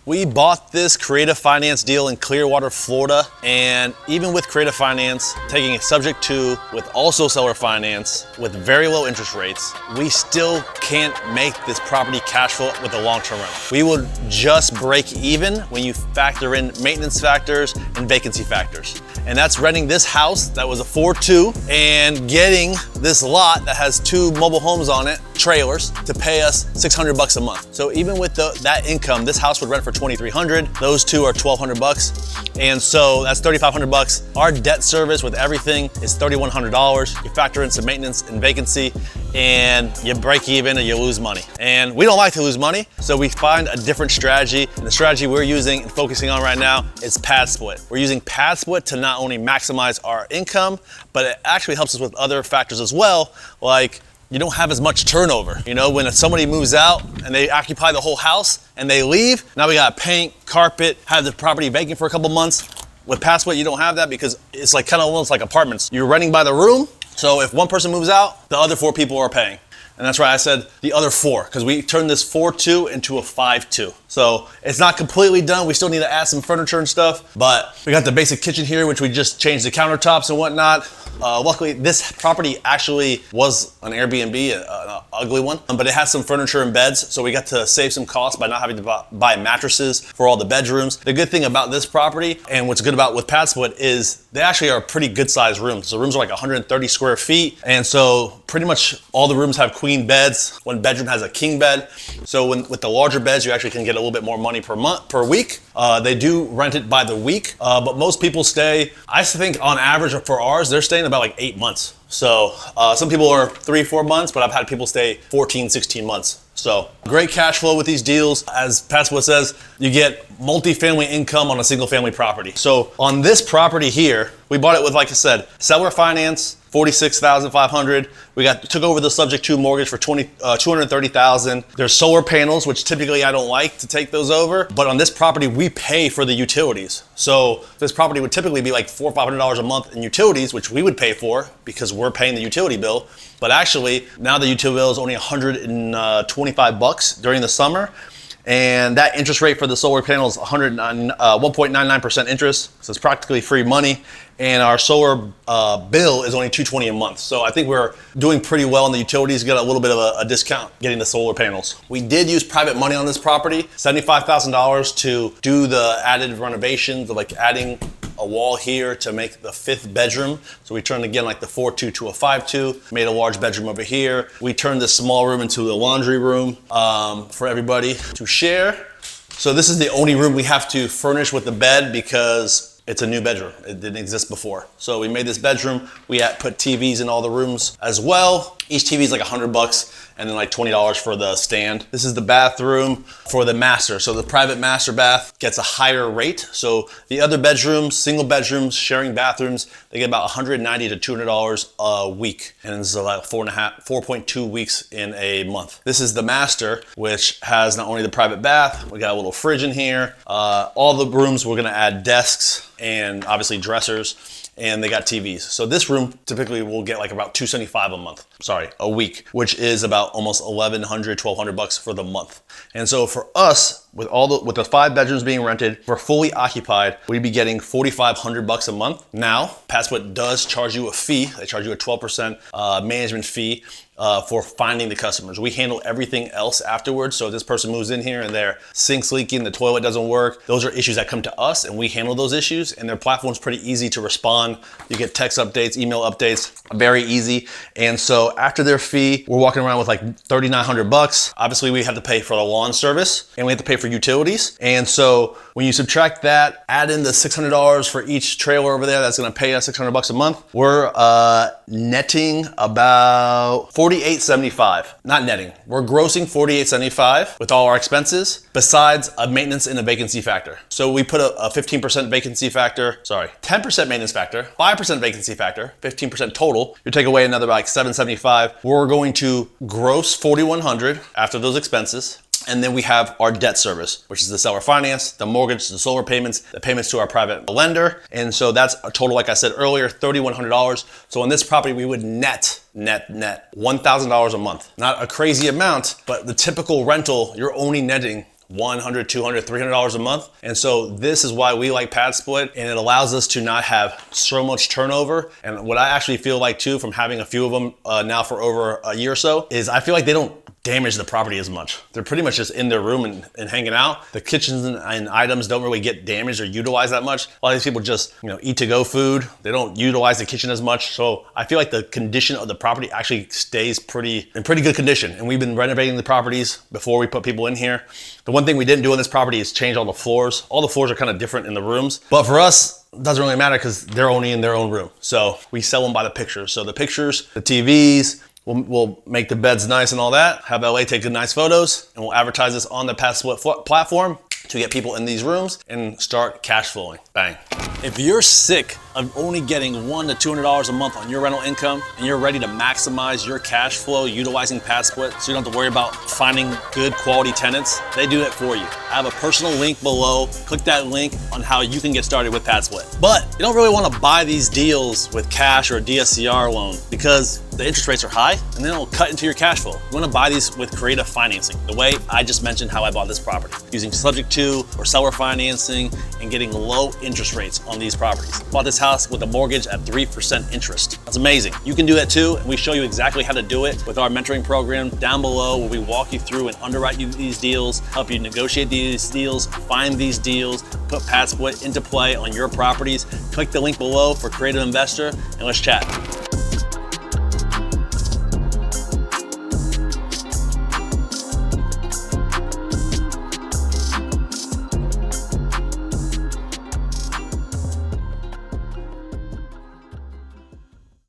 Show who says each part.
Speaker 1: We bought this Creative Finance deal in Clearwater, Florida, and even with Creative Finance taking it subject to with also seller finance with very low interest rates, we still can't make this property cash flow with a long-term rental. We will just break even when you factor in maintenance factors and vacancy factors. And that's renting this house that was a 4.2 and getting this lot that has 2 mobile homes on it, trailers, to pay us $600 a month. So even with that income, this house would rent for $2,300. Those two are $1,200. And so that's $3,500. Our debt service with everything is $3,100. You factor in some maintenance and vacancy and you break even or you lose money. And we don't like to lose money, so we find a different strategy. And the strategy we're using and focusing on right now is Padsplit. We're using Padsplit to not only maximize our income, but it actually helps us with other factors as well, like you don't have as much turnover. You know, when somebody moves out and they occupy the whole house and they leave, now we got to paint, carpet, have the property vacant for a couple months. With Padsplit, you don't have that because it's like kind of almost like apartments. You're renting by the room. So if one person moves out, the other 4 people are paying. And that's why I said the other 4, because we turned this 4.2 into a 5.2. So it's not completely done. We still need to add some furniture and stuff, but we got the basic kitchen here, which we just changed the countertops and whatnot. Luckily, this property actually was an Airbnb, an ugly one, but it has some furniture and beds, so we got to save some costs by not having to buy mattresses for all the bedrooms. The good thing about this property, and what's good about with Padsplit, is they actually are pretty good sized rooms. The rooms are like 130 square feet, and so pretty much all the rooms have queen beds. One bedroom has a king bed. So with the larger beds, you actually can get a little bit more money per week. They do rent it by the week, but most people stay, I think on average for ours, they're staying about like 8 months. So some people are 3-4 months, but I've had people stay 14, 16 months. So great cash flow with these deals. As Padsplit says, you get multifamily income on a single family property. So on this property here, we bought it with, like I said, seller finance, $46,500. We took over the subject to mortgage for $230,000. There's solar panels, which typically I don't like to take those over, but on this property we pay for the utilities. So this property would typically be like $400 or $500 a month in utilities, which we would pay for because we're paying the utility bill. But actually, now the utility bill is only $125 during the summer. And that interest rate for the solar panels is 1.99% interest, so it's practically free money. And our solar bill is only $220 a month. So I think we're doing pretty well in the utilities, get a little bit of a discount getting the solar panels. We did use private money on this property, $75,000 to do the added renovations, like adding a wall here to make the 5th bedroom. So we turned again like the 4.2 to a 5.2, made a large bedroom over here. We turned this small room into a laundry room for everybody to share. So this is the only room we have to furnish with the bed because it's a new bedroom. It didn't exist before. So we made this bedroom. We put TVs in all the rooms as well. Each TV is like $100 and then like $20 for the stand. This is the bathroom for the master. So the private master bath gets a higher rate. So the other bedrooms, single bedrooms, sharing bathrooms, they get about $190 to $200 a week. And it's about 4.2 weeks in a month. This is the master, which has not only the private bath, we got a little fridge in here. All the rooms, we're gonna add desks and obviously dressers, and they got TVs. So this room typically will get like about $275 a week, which is about almost $1,100, $1,200 for the month. And so for us, with the 5 bedrooms being rented, we're fully occupied, we'd be getting $4,500 a month. Now, Padsplit does charge you a fee. They charge you a 12% management fee for finding the customers. We handle everything else afterwards. So if this person moves in here and their sink's leaking, the toilet doesn't work, those are issues that come to us and we handle those issues, and their platform's pretty easy to respond. You get text updates, email updates, very easy. And so after their fee, we're walking around with like $3,900. Obviously we have to pay for the lawn service and we have to pay for utilities. And so when you subtract that, add in the $600 for each trailer over there, that's gonna pay us $600 a month. We're netting about $48.75. Not netting, we're grossing $48.75 with all our expenses, besides a maintenance and a vacancy factor. So we put a 15% vacancy factor, 10% maintenance factor, 5% vacancy factor, 15% total. You take away another like $775. We're going to gross $4,100 after those expenses. And then we have our debt service, which is the seller finance, the mortgage, the solar payments, the payments to our private lender. And so that's a total, like I said earlier, $3,100. So on this property, we would net $1,000 a month. Not a crazy amount, but the typical rental, you're only netting $100, $200, $300 a month. And so this is why we like Padsplit, and it allows us to not have so much turnover. And what I actually feel like too, from having a few of them now for over a year or so, is I feel like they don't damage the property as much. They're pretty much just in their room and hanging out. The kitchens and items don't really get damaged or utilized that much. A lot of these people just, eat to-go food. They don't utilize the kitchen as much. So I feel like the condition of the property actually stays in pretty good condition. And we've been renovating the properties before we put people in here. The one thing we didn't do in this property is change all the floors. All the floors are kind of different in the rooms. But for us, it doesn't really matter because they're only in their own room. So we sell them by the pictures. So the pictures, the TVs, we'll make the beds nice and all that, have LA take the nice photos, and we'll advertise this on the Padsplit platform to get people in these rooms and start cash flowing. Bang. If you're sick of only getting $100 to $200 a month on your rental income and you're ready to maximize your cash flow utilizing Padsplit so you don't have to worry about finding good quality tenants, they do it for you. I have a personal link below. Click that link on how you can get started with Padsplit. But you don't really want to buy these deals with cash or a DSCR loan because the interest rates are high and then it'll cut into your cash flow. You want to buy these with creative financing, the way I just mentioned how I bought this property, using subject to or seller financing and getting low interest rates on these properties. Bought this house with a mortgage at 3% interest. That's amazing. You can do that too, and we show you exactly how to do it with our mentoring program down below, where we walk you through and underwrite you these deals, help you negotiate these deals, find these deals, put Padsplit into play on your properties. Click the link below for Creative Investor, and let's chat.